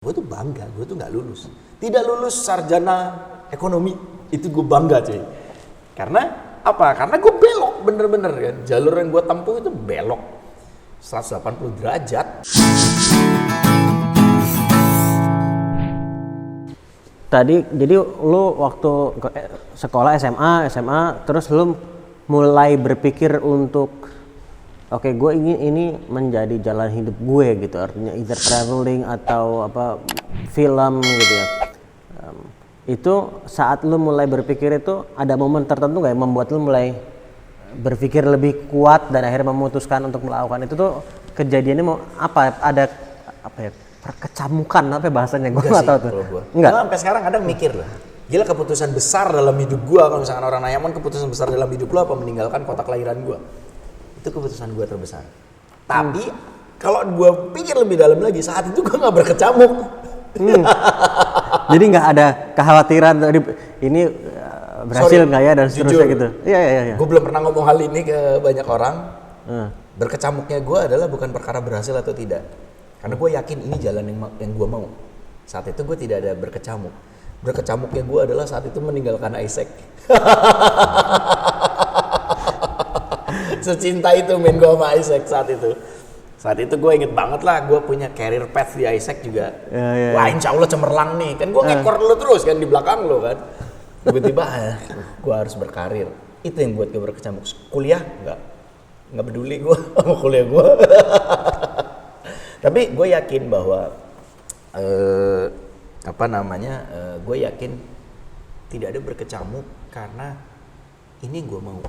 Gue tuh bangga, gue tuh nggak lulus. Tidak lulus sarjana ekonomi, itu gue bangga cuy. Karena apa? Karena gue belok bener-bener kan. Jalur yang gue tempuh itu belok 180 derajat. Tadi jadi lu waktu sekolah SMA terus lu mulai berpikir untuk oke, gue ingin ini menjadi jalan hidup gue gitu, artinya either traveling atau apa film gitu ya. Itu saat lu mulai berpikir itu ada momen tertentu nggak yang membuat lu mulai berpikir lebih kuat dan akhirnya memutuskan untuk melakukan itu tuh kejadiannya mau apa? Ada apa ya? Perkecamukan apa bahasanya? Gue nggak tahu tuh. Enggak. Gue sampai sekarang kadang mikir lah. Gila, keputusan besar dalam hidup gue, kalau misalkan orang nanya mon keputusan besar dalam hidup lo apa meninggalkan kota kelahiran gue? Itu keputusan gue terbesar. Tapi kalau gue pikir lebih dalam lagi, saat itu gue nggak berkecamuk. Jadi nggak ada kekhawatiran ini berhasil nggak ya dan seterusnya gitu. Iya. Gue belum pernah ngomong hal ini ke banyak orang. Berkecamuknya gue adalah bukan perkara berhasil atau tidak, karena gue yakin ini jalan yang gue mau. Saat itu gue tidak ada berkecamuk. Berkecamuknya gue adalah saat itu meninggalkan Isaac. Secinta itu main gue sama Isaac saat itu. Saat itu gue inget banget lah, gue punya career path di Isaac juga. Wah, insya Allah cemerlang nih. Kan gue ngekor lu terus kan di belakang lo kan. Tiba-tiba gue harus berkarir. Itu yang buat gue berkecamuk. Kuliah nggak peduli gue sama kuliah gue. Tapi gue yakin bahwa gue yakin tidak ada berkecamuk karena ini gue mau.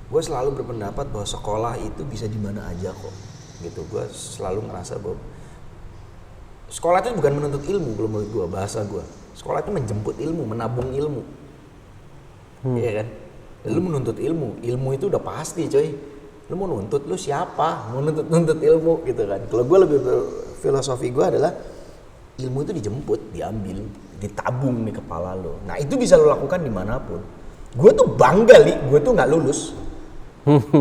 Gue selalu berpendapat bahwa sekolah itu bisa di mana aja kok, gitu. Gue selalu ngerasa bahwa sekolah itu bukan menuntut ilmu, kalau menurut gue, bahasa gue. Sekolah itu menjemput ilmu, menabung ilmu, iya kan? Lu menuntut ilmu itu udah pasti coy. Lu mau nuntut, lu siapa? Mau nuntut ilmu gitu kan? Kalau gue lebih filosofi gue adalah ilmu itu dijemput, diambil, ditabung di kepala lo. Nah itu bisa lo lakukan dimanapun. Gue tuh bangga gue tuh nggak lulus.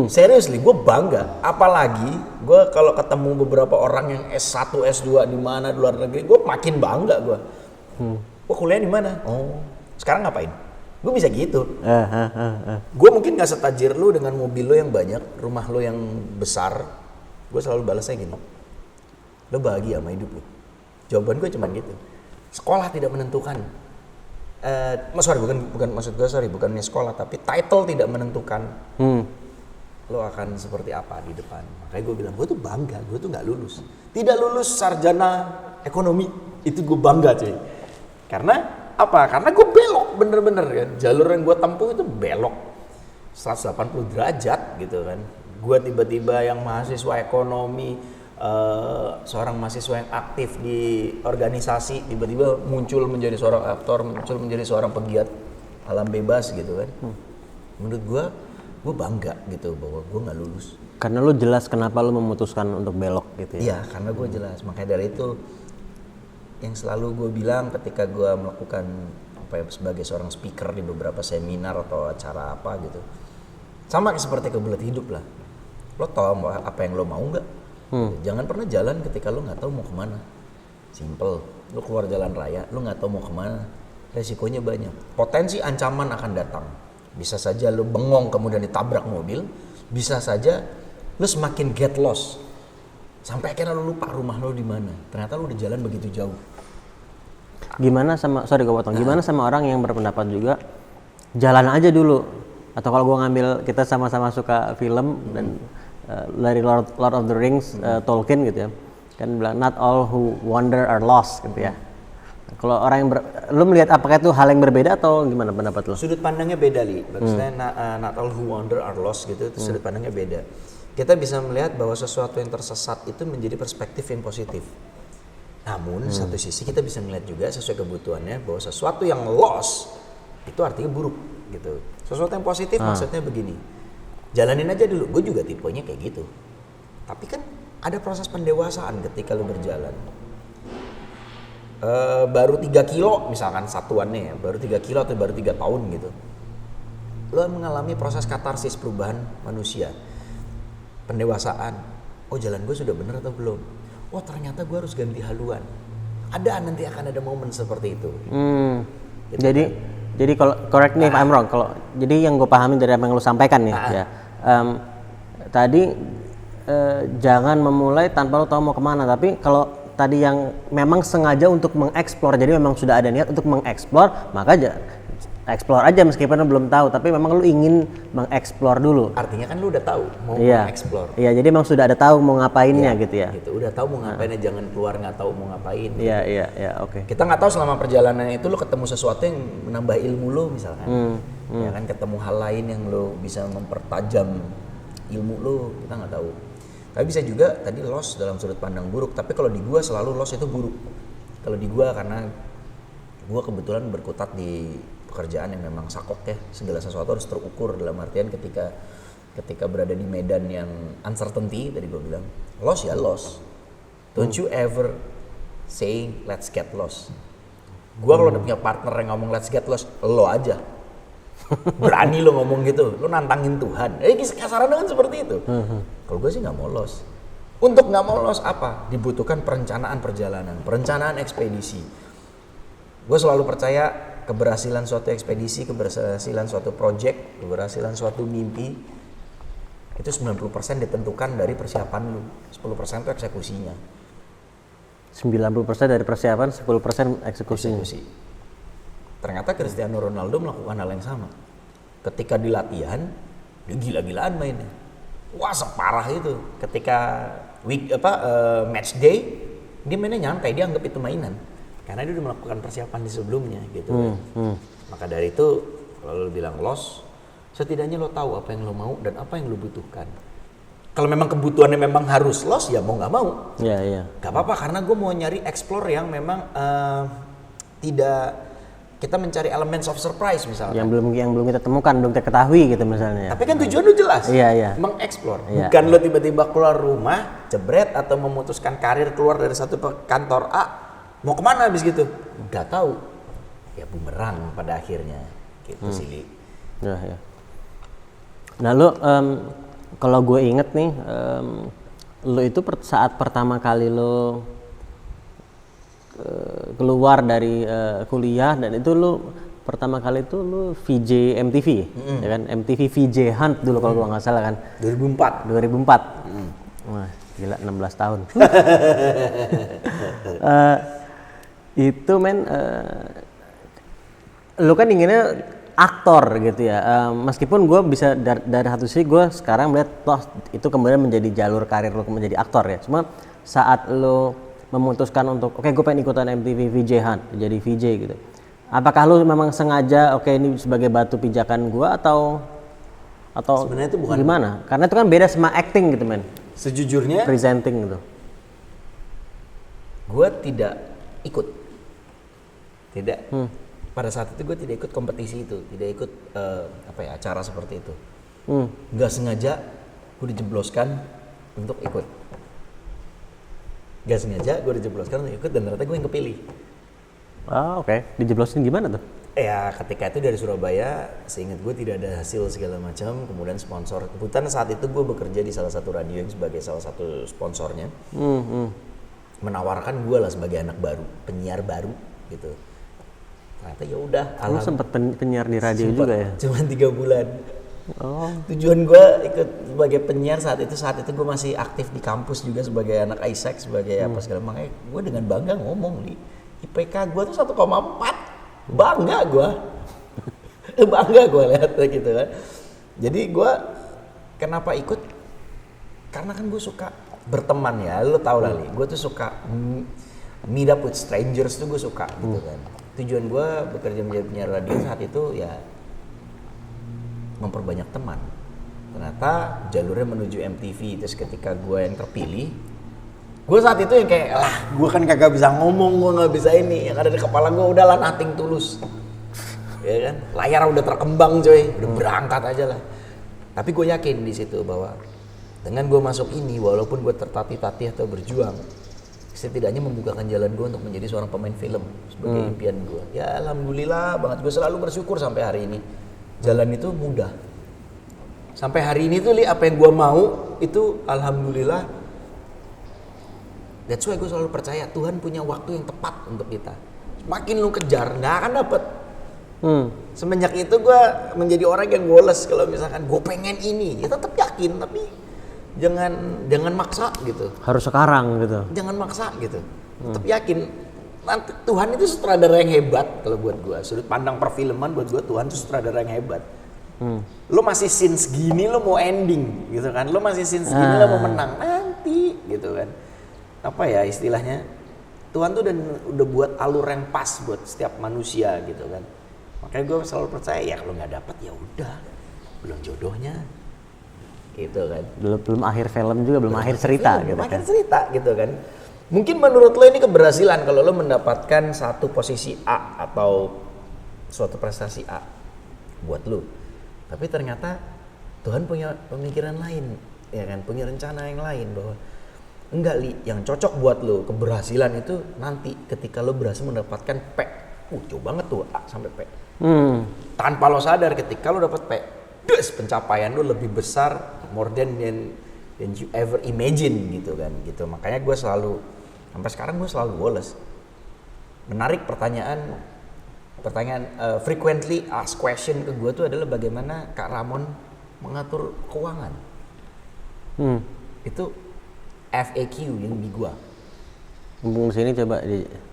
Seriously, gue bangga. Apalagi gue kalau ketemu beberapa orang yang S1, S2 di mana di luar negeri, gue makin bangga gue. Gue kuliah di mana? Oh, sekarang ngapain? Gue bisa gitu. Gue mungkin nggak setajir lu dengan mobil lo yang banyak, rumah lo yang besar. Gue selalu balasnya gini. Lo bahagia sama hidup lo? Jawaban gue cuma gitu. Sekolah tidak menentukan. Bukannya sekolah, tapi title tidak menentukan. Lo akan seperti apa di depan. Makanya gue bilang, gue tuh bangga, gue tuh nggak lulus. Tidak lulus sarjana ekonomi, itu gue bangga cuy. Karena apa? Karena gue belok bener-bener kan. Jalur yang gue tempuh itu belok 180 derajat gitu kan. Gue tiba-tiba yang mahasiswa ekonomi, seorang mahasiswa yang aktif di organisasi, tiba-tiba muncul menjadi seorang aktor, muncul menjadi seorang pegiat alam bebas gitu kan. Menurut gue bangga gitu bahwa gue nggak lulus. Karena lu jelas kenapa lu memutuskan untuk belok gitu ya? Iya, karena gue jelas. Makanya dari itu yang selalu gue bilang ketika gue melakukan sebagai seorang speaker di beberapa seminar atau acara apa gitu, sama seperti kebelet hidup lah. Lo tau apa yang lo mau nggak? Jangan pernah jalan ketika lo nggak tahu mau kemana. Simple. Lo keluar jalan raya, lo nggak tahu mau kemana. Resikonya banyak. Potensi ancaman akan datang. Bisa saja lo bengong kemudian ditabrak mobil, bisa saja lo semakin get lost sampai akhirnya lo lupa rumah lo di mana. Ternyata lo di jalan begitu jauh. Gimana sama Gimana sama orang yang berpendapat juga jalan aja dulu? Atau kalau gue ngambil, kita sama-sama suka film dan dari Lord of the Rings, Tolkien gitu ya, kan bilang not all who wander are lost gitu ya. Kalau orang yang lu melihat apakah itu hal yang berbeda atau gimana pendapat lu? Sudut pandangnya beda, Li. Maksudnya not all who wander are lost gitu, itu sudut pandangnya beda. Kita bisa melihat bahwa sesuatu yang tersesat itu menjadi perspektif yang positif. Namun satu sisi kita bisa melihat juga sesuai kebutuhannya bahwa sesuatu yang lost itu artinya buruk gitu. Sesuatu yang positif maksudnya begini. Jalanin aja dulu. Gue juga tipenya kayak gitu. Tapi kan ada proses pendewasaan ketika lu berjalan. Baru 3 kilo misalkan satuannya ya, baru 3 kilo atau baru 3 tahun gitu, lo mengalami proses katarsis perubahan manusia, pendewasaan. Oh, jalan gue sudah benar atau belum? oh ternyata gue harus ganti haluan. Nanti akan ada momen seperti itu. Gitu. Jadi kalau correct me if I'm wrong, kalau jadi yang gue pahami dari apa yang lo sampaikan nih ya, tadi jangan memulai tanpa lo tahu mau kemana. Tapi kalau tadi yang memang sengaja untuk mengeksplor, jadi memang sudah ada niat untuk mengeksplor, maka eksplor aja meskipun lo belum tahu, tapi memang lo ingin mengeksplor dulu. Artinya kan lo udah tahu mau mengeksplor. Iya, jadi memang sudah ada tahu mau ngapainnya gitu ya. Gitu, udah tahu mau ngapainnya, jangan keluar nggak tahu mau ngapain. Iya, oke. Kita nggak tahu selama perjalanan itu lo ketemu sesuatu yang menambah ilmu lo misalkan. Ya kan, ketemu hal lain yang lo bisa mempertajam ilmu lo, kita nggak tahu. Tapi bisa juga tadi loss dalam sudut pandang buruk, tapi kalau di gua selalu loss itu buruk. Kalau di gua karena gua kebetulan berkutat di pekerjaan yang memang sakok ya, segala sesuatu harus terukur, dalam artian ketika berada di medan yang uncertainty, tadi gue bilang loss ya loss, don't you ever saying let's get lost. Gue kalau udah punya partner yang ngomong let's get lost, lo aja berani lo ngomong gitu, lo nantangin Tuhan, kasarannya kan seperti itu. Kalau gue sih nggak mau loss. Untuk nggak mau loss apa? Dibutuhkan perencanaan perjalanan, perencanaan ekspedisi. Gue selalu percaya keberhasilan suatu ekspedisi, keberhasilan suatu project, keberhasilan suatu mimpi itu 90% ditentukan dari persiapan lu, 10% itu eksekusinya. 90% dari persiapan, 10% eksekusi. Ternyata Cristiano Ronaldo melakukan hal yang sama. Ketika di latihan, dia gila-gilaan mainnya. Wah, separah itu. Ketika match day, dia mainnya nyantai, dia anggap itu mainan. Karena dia udah melakukan persiapan di sebelumnya gitu. Maka dari itu kalau lo bilang loss, setidaknya lo tahu apa yang lo mau dan apa yang lo butuhkan. Kalau memang kebutuhannya memang harus loss, ya mau nggak mau. Iya. Gak apa-apa, karena gue mau nyari explore yang memang tidak, kita mencari elements of surprise misalnya. Yang belum kita temukan, belum kita ketahui gitu misalnya. Tapi kan tujuan lo jelas. Iya. Mengeksplor. Iya. Bukan lo tiba-tiba keluar rumah, jebret atau memutuskan karir keluar dari satu kantor A. Mau kemana habis gitu? Udah tahu, ya bumerang pada akhirnya, gitu sih Li. Ya. Nah lo, kalau gue inget nih, lo itu saat pertama kali lo keluar dari kuliah dan itu lo pertama kali itu lo VJ MTV, ya kan? MTV VJ Hunt dulu kalau gue nggak salah kan? 2004. Wah, gila 16 tahun. Itu lu kan inginnya aktor gitu ya, meskipun gue bisa dari satu sisi gue sekarang melihat toh itu kemudian menjadi jalur karir lu menjadi aktor ya, cuma saat lu memutuskan untuk oke, gue pengen ikutan MTV VJ Hunt jadi VJ gitu, apakah lu memang sengaja ini sebagai batu pijakan gue atau sebenarnya itu bukan gimana, karena itu kan beda sama acting gitu men, sejujurnya presenting gitu. Gue tidak ikut. Pada saat itu gue tidak ikut kompetisi itu, tidak ikut acara seperti itu. Nggak sengaja gue dijebloskan untuk ikut. Nggak sengaja gue dijebloskan untuk ikut dan ternyata gue yang kepilih. Oke. Dijeblosin gimana tuh? Ya ketika itu dari Surabaya, seingat gue tidak ada hasil segala macam, kemudian sponsor. Kebetulan saat itu gue bekerja di salah satu radio yang sebagai salah satu sponsornya. Menawarkan gue lah sebagai anak baru, penyiar baru gitu. Ternyata ya udah. Lu sempat penyiar di radio juga ya? Cuman 3 bulan. Tujuan gue ikut sebagai penyiar saat itu gue masih aktif di kampus juga sebagai anak ISEC, sebagai apa segala, makanya gue dengan bangga ngomong nih, IPK gue tuh 1,4, bangga gue lihat gitu kan. Jadi gue kenapa ikut? Karena kan gue suka berteman ya, lo tau lah Li, gue tuh suka meet up with strangers tuh gue suka gitu kan. Tujuan gue bekerja menjadi penyiar radio saat itu ya memperbanyak teman. Ternyata jalurnya menuju MTV, terus ketika gue yang terpilih, gue saat itu yang kayak gue kan kagak bisa ngomong, gue nggak bisa ini, yang ada di kepala gue udahlah nothing tulus, ya kan, layar udah terkembang coy, udah berangkat aja lah. Tapi gue yakin di situ bahwa dengan gue masuk ini, walaupun gue tertatih-tatih atau berjuang, setidaknya membukakan jalan gue untuk menjadi seorang pemain film sebagai impian gue. Ya alhamdulillah banget, gue selalu bersyukur sampai hari ini. Jalan itu mudah. Sampai hari ini tuh Li, apa yang gue mau itu alhamdulillah That's why gue selalu percaya Tuhan punya waktu yang tepat untuk kita. Makin lu kejar nggak akan dapet. Semenjak itu gue menjadi orang yang goles. Kalau misalkan gue pengen ini, ya tetap yakin, tapi jangan maksa gitu. Harus sekarang gitu. Jangan maksa gitu. Tetap yakin. Nanti Tuhan itu sutradara yang hebat kalau buat gue. Sudut pandang perfilman buat gue, Tuhan itu sutradara yang hebat. Lo masih scene segini lo mau ending gitu kan. Lo masih scene segini lo mau menang nanti gitu kan. Apa ya istilahnya, Tuhan tuh udah buat alur yang pas buat setiap manusia gitu kan. Makanya gue selalu percaya ya kalau nggak dapet ya udah, belum jodohnya gitu kan. Belum akhir film juga, belum akhir cerita gitu kan. Akhir cerita gitu kan. Mungkin menurut lo ini keberhasilan kalau lo mendapatkan satu posisi A atau suatu prestasi A buat lo. Tapi ternyata Tuhan punya pemikiran lain, ya kan, punya rencana yang lain bahwa enggak Li, yang cocok buat lo keberhasilan itu nanti ketika lo berhasil mendapatkan P. Jauh banget tuh A sampai P. Tanpa lo sadar ketika lo dapat P, pencapaian lo lebih besar, more than you ever imagine gitu kan. Gitu. Makanya gue selalu sampai sekarang gue selalu woles. Menarik pertanyaan frequently asked question ke gue tuh adalah bagaimana Kak Ramon mengatur keuangan. Itu FAQ yang di gue. Mumpung sini coba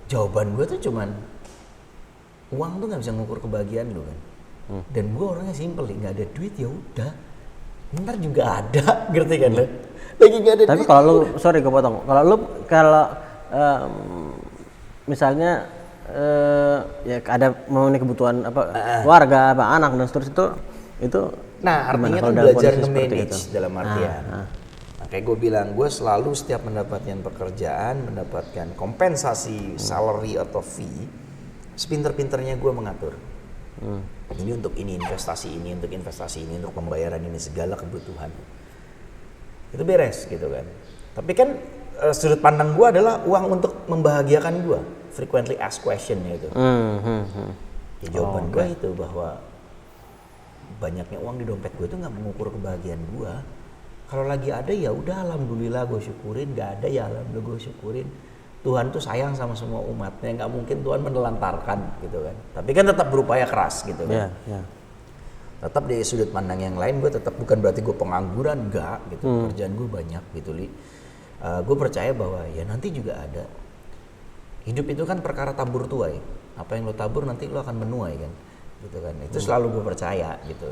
jawaban gue tuh cuman uang tuh nggak bisa ngukur kebahagiaan lo kan. Dan gue orangnya simple, nggak ada duit ya udah, ntar juga ada, ngerti kan lo? Lagi nggak ada. Tapi duit. Kalau lu, sorry gue potong. Kalau misalnya ya ada memenuhi kebutuhan keluarga, anak dan seterusnya itu. Nah artinya kan belajar nge-manage dalam artian. Kayak gue bilang, gue selalu setiap mendapatkan pekerjaan, mendapatkan kompensasi, salary atau fee, sepinter-pinternya gue mengatur. Ini untuk ini investasi ini, untuk investasi ini, untuk pembayaran ini, segala kebutuhan. Itu beres gitu kan. Tapi kan sudut pandang gue adalah uang untuk membahagiakan gue. Frequently asked question-nya itu. Ya, jawaban gue itu bahwa banyaknya uang di dompet gue itu gak mengukur kebahagiaan gue. Kalau lagi ada ya udah alhamdulillah gue syukurin, gak ada ya alhamdulillah gue syukurin. Tuhan tuh sayang sama semua umatnya, nggak mungkin Tuhan menelantarkan gitu kan. Tapi kan tetap berupaya keras gitu kan. Tetap di sudut pandang yang lain gue tetap, bukan berarti gue pengangguran, enggak gitu. Pekerjaan gue banyak gitu Li. Gue percaya bahwa ya nanti juga ada. Hidup itu kan perkara tabur tuai. Apa yang lo tabur nanti lo akan menuai kan. Gitu kan. Itu selalu gue percaya gitu.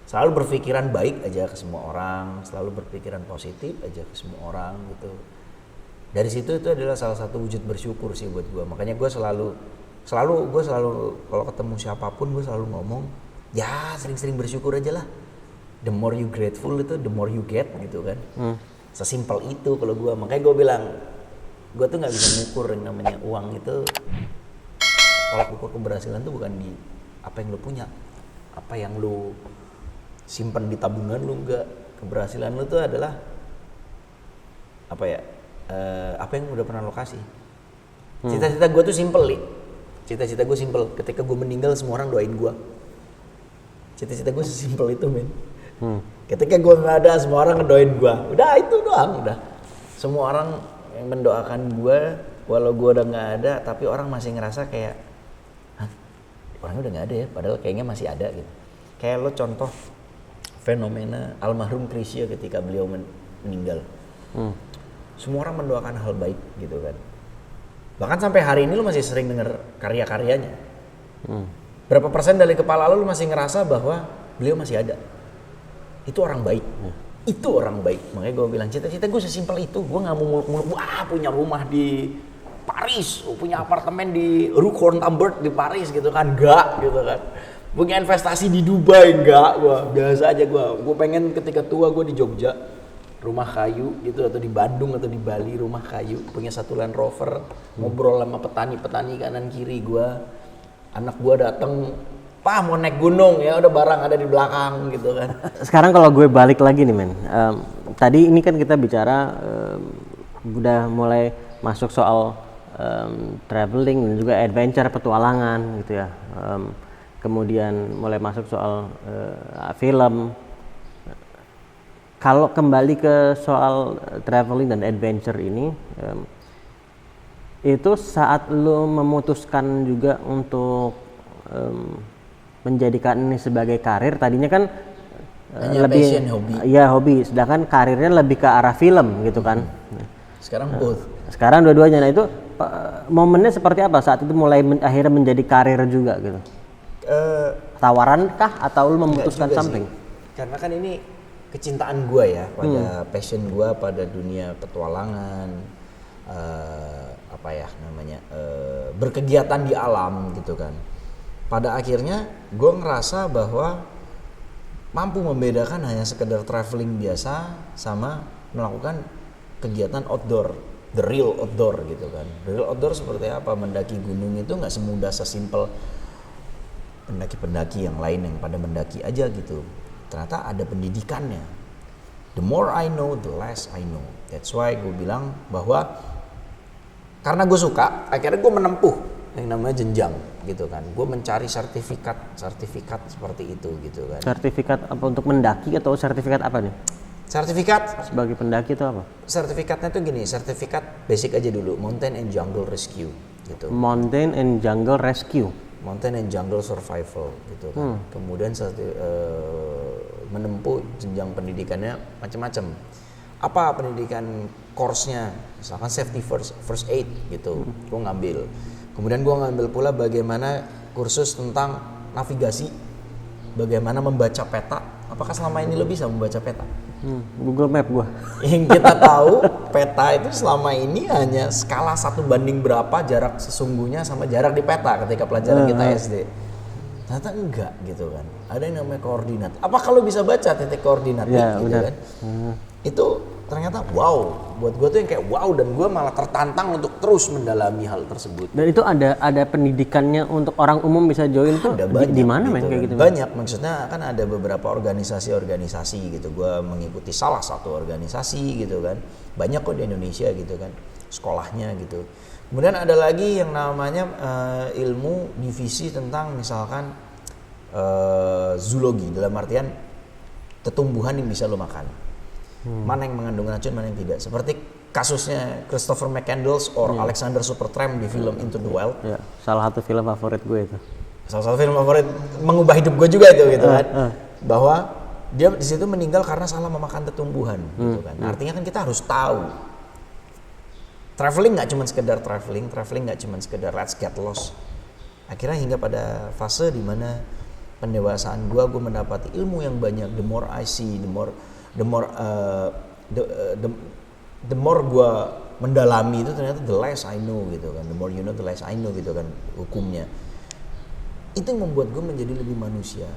Selalu berpikiran baik aja ke semua orang, selalu berpikiran positif aja ke semua orang gitu. Dari situ itu adalah salah satu wujud bersyukur sih buat gue. Makanya gue selalu kalau ketemu siapapun gue selalu ngomong, ya sering-sering bersyukur aja lah. The more you grateful itu, the more you get gitu kan. Sesimpel itu kalau gue. Makanya gue bilang, gue tuh nggak bisa ngukur yang namanya uang itu. Kalau ukur keberhasilan tuh bukan di apa yang lo punya, apa yang lo simpan di tabungan lu, enggak. Keberhasilan lu tuh adalah apa ya, apa yang udah pernah lo kasih. Cita-cita gue tuh simple Li. Cita-cita gue simple. Ketika gue meninggal semua orang doain gue. Cita-cita gue sesimpel itu men. Ketika gue nggak ada semua orang ngedoain gue. Udah itu doang udah. Semua orang yang mendoakan gue walau gue udah nggak ada, tapi orang masih ngerasa kayak, hah, orangnya udah nggak ada ya, padahal kayaknya masih ada gitu. Kayak lo contoh fenomena almarhum Krisya ketika beliau meninggal. Semua orang mendoakan hal baik gitu kan. Bahkan sampai hari ini lu masih sering denger karya-karyanya. Berapa persen dari kepala lu masih ngerasa bahwa beliau masih ada. Itu orang baik. Itu orang baik. Makanya gue bilang cita-cita gue sesimpel itu. Gue gak mau punya rumah di Paris, punya apartemen di Rue Corntabert di Paris gitu kan. Enggak gitu kan. Punya investasi di Dubai, enggak, gue biasa aja gue pengen ketika tua gue di Jogja, rumah kayu gitu, atau di Bandung atau di Bali rumah kayu, punya satu Land Rover, ngobrol sama petani kanan kiri gue, anak gue dateng, Pak mau naik gunung ya udah barang ada di belakang gitu kan. Sekarang kalau gue balik lagi nih men, tadi ini kan kita bicara udah mulai masuk soal traveling dan juga adventure, petualangan gitu ya. Kemudian mulai masuk soal film. Kalau kembali ke soal traveling dan adventure ini, Itu saat lu memutuskan juga untuk menjadikan ini sebagai karir, tadinya kan lebih passion, hobi. Ya hobi, sedangkan karirnya lebih ke arah film gitu kan. Sekarang both. Sekarang dua-duanya. Nah itu momennya seperti apa saat itu mulai akhirnya menjadi karir juga gitu? Tawaran kah atau lu memutuskan something? Karena kan ini kecintaan gue ya pada passion gue pada dunia petualangan, berkegiatan di alam gitu kan. Pada akhirnya gue ngerasa bahwa mampu membedakan hanya sekedar traveling biasa sama melakukan kegiatan outdoor, the real outdoor gitu kan. The real outdoor seperti apa? Mendaki gunung itu nggak semudah sesimpel pendaki-pendaki yang lain yang pada mendaki aja gitu. Ternyata ada pendidikannya. The more I know, the less I know. That's why gue bilang bahwa karena gue suka, akhirnya gue menempuh yang namanya jenjang gitu kan. Gue mencari sertifikat seperti itu gitu kan. Sertifikat apa untuk mendaki atau sertifikat apa nih? Sertifikat sebagai pendaki itu apa? Sertifikatnya tuh gini, sertifikat basic aja dulu, Mountain and Jungle Rescue gitu. Mountain and Jungle Rescue. Mountain and Jungle Survival gitu kan. Kemudian menempuh jenjang pendidikannya macam-macam. Apa pendidikan course-nya? Misalkan safety first aid gitu. Gue ngambil. Kemudian gue ngambil pula bagaimana kursus tentang navigasi, bagaimana membaca peta. Apakah selama ini lo bisa membaca peta? Google Map gue. Yang kita tahu peta itu selama ini hanya skala 1 banding berapa jarak sesungguhnya sama jarak di peta ketika pelajaran kita SD. Ternyata enggak gitu kan. Ada yang namanya koordinat. Apa kalau bisa baca titik koordinat gitu kan? Itu ternyata wow, buat gue tuh yang kayak wow, dan gue malah tertantang untuk terus mendalami hal tersebut. Dan itu ada pendidikannya untuk orang umum bisa join tuh di mana gitu men kayak gitu? Banyak, maksudnya kan ada beberapa organisasi gitu. Gue mengikuti salah satu organisasi gitu kan. Banyak kok di Indonesia gitu kan, sekolahnya gitu. Kemudian ada lagi yang namanya ilmu divisi tentang misalkan zoologi, dalam artian tumbuhan yang bisa lo makan. Mana yang mengandung racun, mana yang tidak. Seperti kasusnya Christopher McCandless or Alexander Supertramp di film Into the Wild. Ya, salah satu film favorit gue itu. Salah satu film favorit, mengubah hidup gue juga itu gitu kan. Bahwa dia di situ meninggal karena salah memakan tumbuhan gitu kan. Artinya kan kita harus tahu. Traveling nggak cuma sekedar traveling nggak cuma sekedar let's get lost. Akhirnya hingga pada fase di mana pendewasaan gue mendapati ilmu yang banyak. The more I see, the more gue mendalami itu ternyata the less I know gitu kan. The more you know, the less I know gitu kan hukumnya. Itu yang membuat gue menjadi lebih manusia.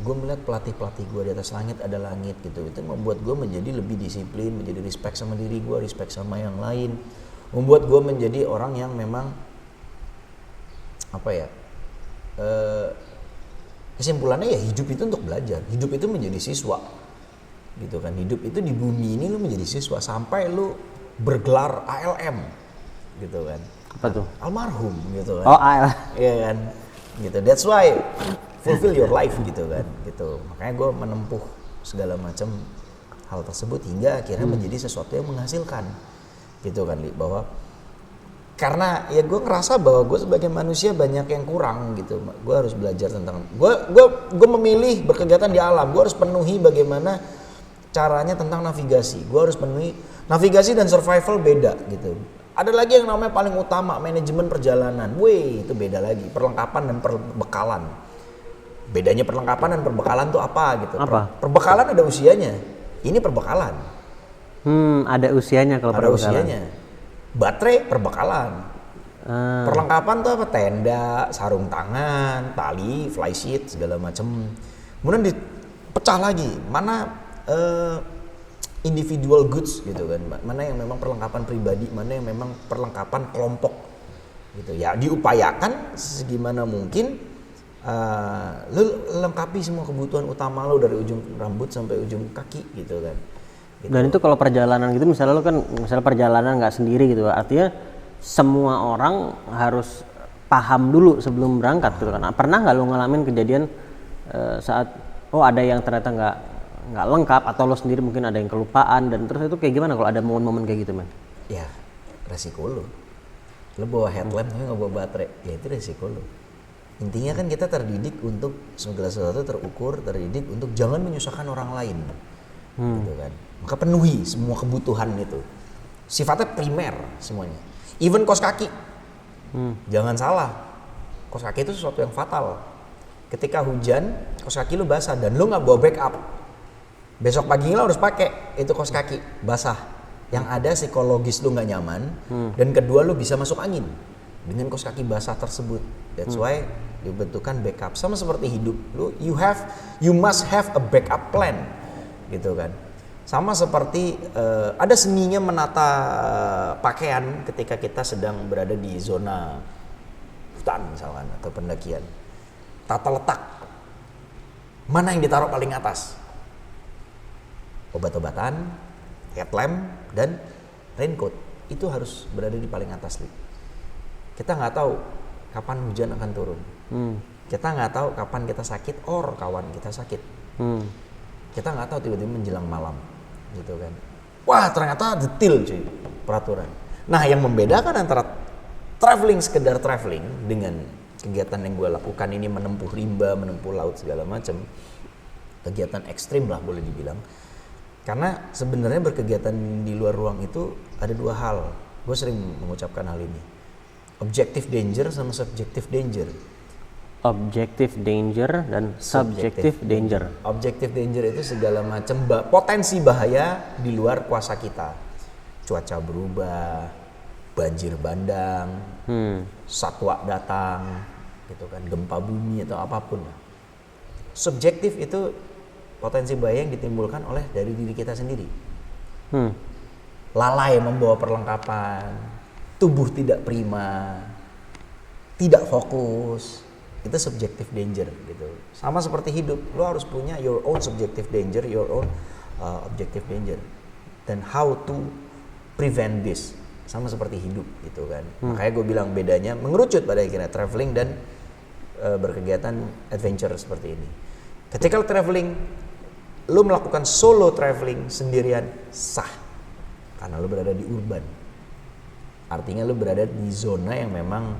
Gue melihat pelatih gue di atas langit ada langit gitu. Itu membuat gue menjadi lebih disiplin, menjadi respect sama diri gue, respect sama yang lain. Membuat gue menjadi orang yang memang kesimpulannya ya hidup itu untuk belajar. Hidup itu menjadi siswa. Gitu kan, hidup itu di bumi ini lu menjadi siswa sampai lu bergelar ALM gitu kan. Apa tuh? Almarhum gitu kan. Oh, ALM. Iya kan. Gitu. That's why fulfill your life gitu kan. Gitu. Makanya gue menempuh segala macam hal tersebut hingga akhirnya menjadi sesuatu yang menghasilkan. Gitu kan, Li, bahwa karena ya gue ngerasa bahwa gue sebagai manusia banyak yang kurang gitu. Gue harus belajar tentang gue memilih berkegiatan di alam. Gue harus penuhi bagaimana caranya tentang navigasi. Gue harus penuhi navigasi dan survival beda gitu. Ada lagi yang namanya paling utama manajemen perjalanan. Itu beda lagi, perlengkapan dan perbekalan. Bedanya perlengkapan dan perbekalan tuh apa gitu? Apa? Perbekalan ada usianya. Ini perbekalan. Ada usianya kalau perbekalan. Ada usianya. Baterai perbekalan. Perlengkapan tuh apa? Tenda, sarung tangan, tali, flysheet segala macam. Kemudian dipecah lagi. Mana individual goods gitu kan, mana yang memang perlengkapan pribadi, mana yang memang perlengkapan kelompok gitu ya. Diupayakan segimana mungkin lu lengkapi semua kebutuhan utama lu dari ujung rambut sampai ujung kaki gitu kan gitu. Dan itu kalau perjalanan gitu misalnya lu kan perjalanan nggak sendiri gitu, artinya semua orang harus paham dulu sebelum berangkat gitu kan. Pernah nggak lu ngalamin kejadian saat ada yang ternyata nggak lengkap atau lo sendiri mungkin ada yang kelupaan, dan terus itu kayak gimana kalau ada momen-momen kayak gitu, man? Ya resiko lo Lo bawa headlamp tapi nggak bawa baterai, ya itu resiko lo. Intinya kan kita terdidik untuk segala sesuatu terukur, terdidik untuk jangan menyusahkan orang lain, gitu kan. Maka penuhi semua kebutuhan itu. Sifatnya primer semuanya. Even kaos kaki, jangan salah. Kaos kaki itu sesuatu yang fatal. Ketika hujan, kaos kaki lo basah dan lo nggak bawa backup. Besok paginya lo harus pakai itu kaos kaki basah. Yang ada psikologis lu nggak nyaman, dan kedua lu bisa masuk angin dengan kaos kaki basah tersebut. That's why dibentukkan backup. Sama seperti hidup, you must have a backup plan, gitu kan. Sama seperti ada seninya menata pakaian ketika kita sedang berada di zona hutan misalkan atau pendakian. Tata letak, mana yang ditaruh paling atas? Obat-obatan, headlamp dan raincoat itu harus berada di paling atas. Kita nggak tahu kapan hujan akan turun. Kita nggak tahu kapan kita sakit or kawan kita sakit. Kita nggak tahu tiba-tiba menjelang malam, gitu kan. Wah ternyata detail cuy peraturan. Nah yang membedakan antara traveling sekedar traveling dengan kegiatan yang gue lakukan ini, menempuh rimba, menempuh laut segala macam, kegiatan ekstrim lah boleh dibilang. Karena sebenarnya berkegiatan di luar ruang itu ada dua hal. Gue sering mengucapkan hal ini. Objective danger sama subjective danger. Objective danger dan subjective danger. Objective danger itu segala macam potensi bahaya di luar kuasa kita. Cuaca berubah, banjir bandang, satwa datang, gitu kan, gempa bumi atau apapun. Subjektif itu potensi bahaya yang ditimbulkan oleh dari diri kita sendiri. Lalai membawa perlengkapan, tubuh tidak prima, tidak fokus, itu subjective danger gitu. Sama seperti hidup, lo harus punya your own subjective danger, your own objective danger, dan how to prevent this. Sama seperti hidup gitu kan. Makanya gue bilang bedanya mengerucut pada akhirnya traveling dan berkegiatan adventure seperti ini. Ketika lo traveling, lo melakukan solo traveling sendirian sah karena lo berada di urban. Artinya lo berada di zona yang memang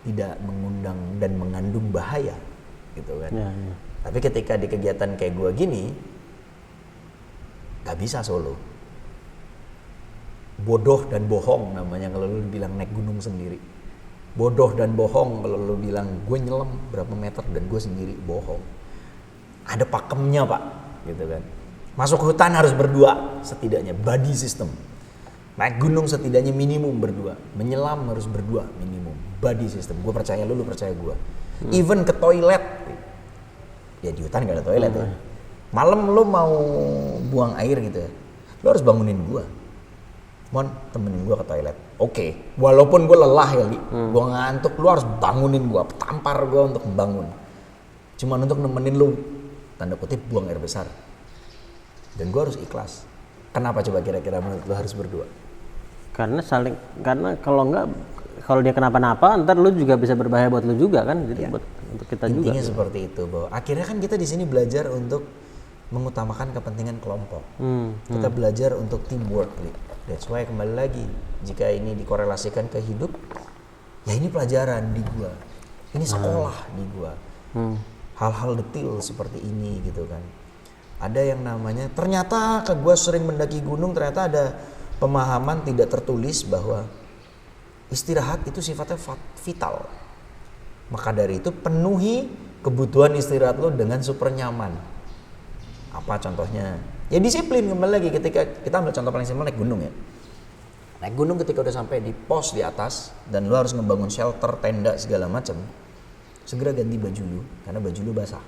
tidak mengundang dan mengandung bahaya, gitu kan. Ya. Tapi ketika di kegiatan kayak gue gini, gak bisa solo. Bodoh dan bohong namanya kalau lo bilang naik gunung sendiri. Bodoh dan bohong kalau lo bilang gue nyelam berapa meter dan gue sendiri, bohong. Ada pakemnya pak, gitu kan. Masuk hutan harus berdua setidaknya, buddy system. Naik gunung setidaknya minimum berdua, menyelam harus berdua minimum, buddy system. Gue percaya lu percaya gue. Even ke toilet, ya di hutan gak ada toilet ya. Malam lu mau buang air gitu ya, lu harus bangunin gue. Mon, temenin gue ke toilet. Oke, walaupun gue lelah ya Li, gue ngantuk, lu harus bangunin gue, tampar gue untuk bangun. Cuman untuk nemenin lu, tanda kutip buang air besar. Dan gue harus ikhlas. Kenapa coba kira-kira menurut lu harus berdua? Karena kalau dia kenapa-napa, ntar lu juga bisa berbahaya buat lu juga kan. Jadi buat untuk kita intinya juga. Intinya seperti itu, bahwa akhirnya kan kita di sini belajar untuk mengutamakan kepentingan kelompok. Kita belajar untuk teamwork. That's why kembali lagi, jika ini dikorelasikan ke hidup, ya ini pelajaran di gua, ini sekolah di gua. Hal-hal detail seperti ini gitu kan. Ada yang namanya, ternyata ke gua sering mendaki gunung, ternyata ada pemahaman tidak tertulis bahwa istirahat itu sifatnya vital. Maka dari itu penuhi kebutuhan istirahat lo dengan super nyaman. Apa contohnya? Ya disiplin, kembali lagi ketika kita ambil contoh paling simpel naik gunung ya. Naik gunung ketika udah sampai di pos di atas dan lo harus ngebangun shelter, tenda segala macam, segera ganti baju lo karena baju lo basah.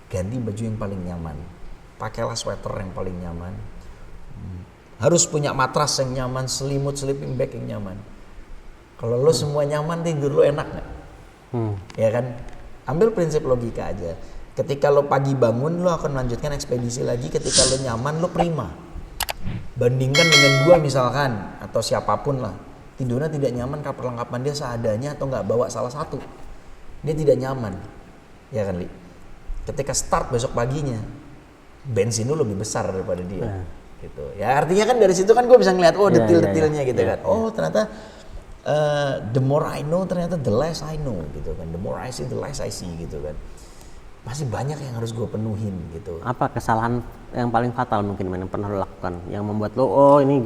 Ganti baju yang paling nyaman. Pakailah sweater yang paling nyaman. Harus punya matras yang nyaman, selimut, sleeping bag yang nyaman. Kalau lo semua nyaman, tidur lo enak nggak? Ya kan? Ambil prinsip logika aja. Ketika lo pagi bangun, lo akan melanjutkan ekspedisi lagi. Ketika lo nyaman, lo prima. Bandingkan dengan gua misalkan, atau siapapun lah, tidurnya tidak nyaman, perlengkapan dia seadanya atau nggak bawa salah satu, dia tidak nyaman, ya kan Li? Ketika start besok paginya, bensin lo lebih besar daripada dia, gitu. Ya artinya kan dari situ kan gue bisa ngeliat, oh detail-detailnya gitu kan. Oh ternyata the more I know ternyata the less I know gitu kan. The more I see the less I see gitu kan. Masih banyak yang harus gue penuhin gitu. Apa kesalahan yang paling fatal mungkin yang pernah lo lakukan yang membuat lo ini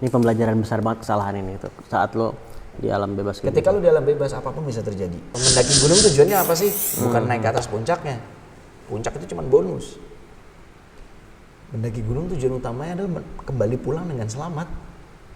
pembelajaran besar banget kesalahan ini itu saat lo di alam bebas gitu. Ketika lo di alam bebas apapun bisa terjadi. Mendaki gunung tujuannya apa sih? Bukan naik ke atas puncaknya. Puncak itu cuma bonus. Mendaki gunung tujuan utamanya adalah kembali pulang dengan selamat.